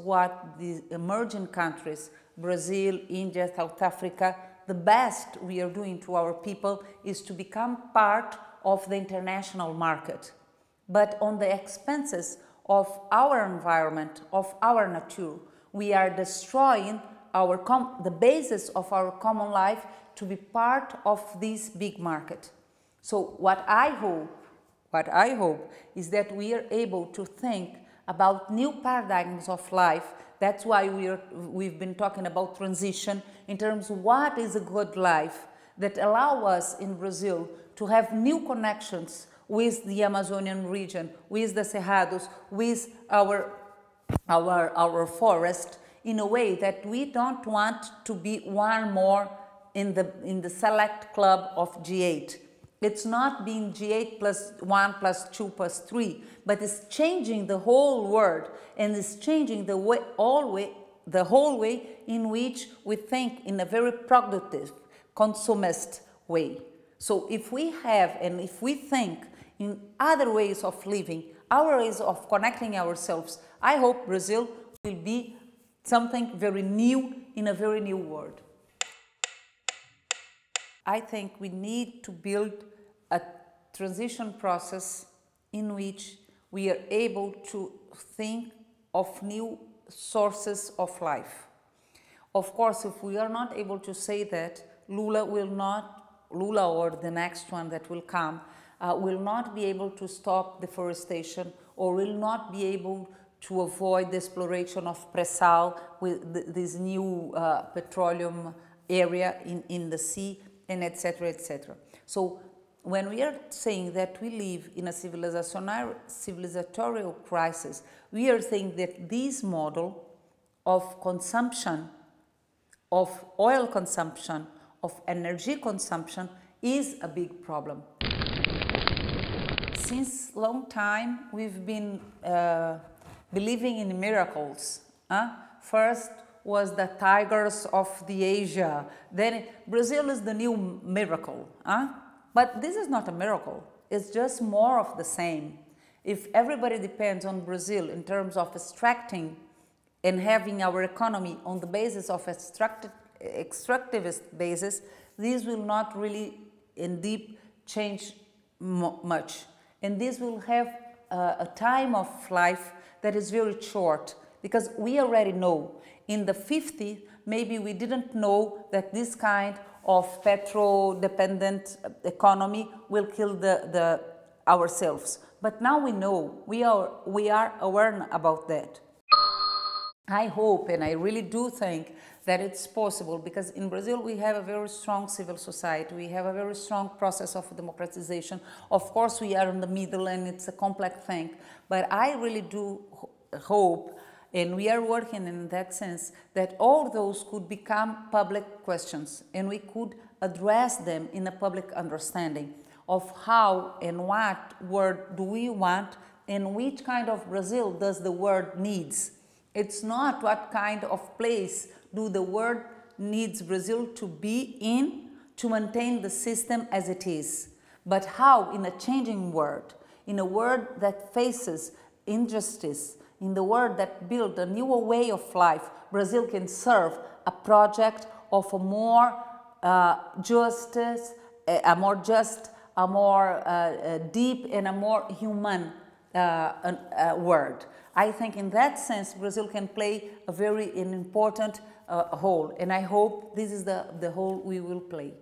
what the emerging countries, Brazil, India, South Africa, the best we are doing to our people is to become part of the international market, but on the expenses of our environment, of our nature. We are destroying the basis of our common life to be part of this big market. So what I hope is that we are able to think about new paradigms of life. That's why we've been talking about transition in terms of what is a good life that allow us in Brazil to have new connections with the Amazonian region, with the Cerrados, with our forest, in a way that we don't want to be one more in the select club of G8. It's not being G8 plus 1 plus 2 plus 3, but it's changing the whole world, and it's changing the whole way in which we think in a very productive, consumist way. So if we have and if we think in other ways of living, our ways of connecting ourselves, I hope Brazil will be something very new in a very new world. I think we need to build a transition process in which we are able to think of new sources of life. Of course, if we are not able to say that, Lula or the next one that will come, will not be able to stop deforestation or will not be able to avoid the exploration of pre-sal with this new petroleum area in the sea, and etc., etc. So when we are saying that we live in a civilizatorial crisis, we are saying that this model of consumption, of oil consumption, of energy consumption is a big problem. Since long time we've been believing in miracles. First was the tigers of the Asia, then Brazil is the new miracle. But this is not a miracle, it's just more of the same. If everybody depends on Brazil in terms of extracting and having our economy on the basis of extractivist basis, this will not really in deep change much. And this will have a time of life that is very short, because we already know in the 50s, maybe we didn't know that this kind of petrol-dependent economy will kill ourselves. But now we know, we are aware about that. I hope, and I really do think that it's possible, because in Brazil we have a very strong civil society, we have a very strong process of democratization. Of course we are in the middle and it's a complex thing, but I really do hope, and we are working in that sense, that all those could become public questions and we could address them in a public understanding of how and what word do we want and which kind of Brazil does the world needs. It's not what kind of place do the world needs Brazil to be in to maintain the system as it is, but how in a changing world, in a world that faces injustice, in the world that builds a newer way of life, Brazil can serve a project of a more justice, a more just, a more deep and a more human world. I think in that sense Brazil can play a very important role, and I hope this is the role we will play.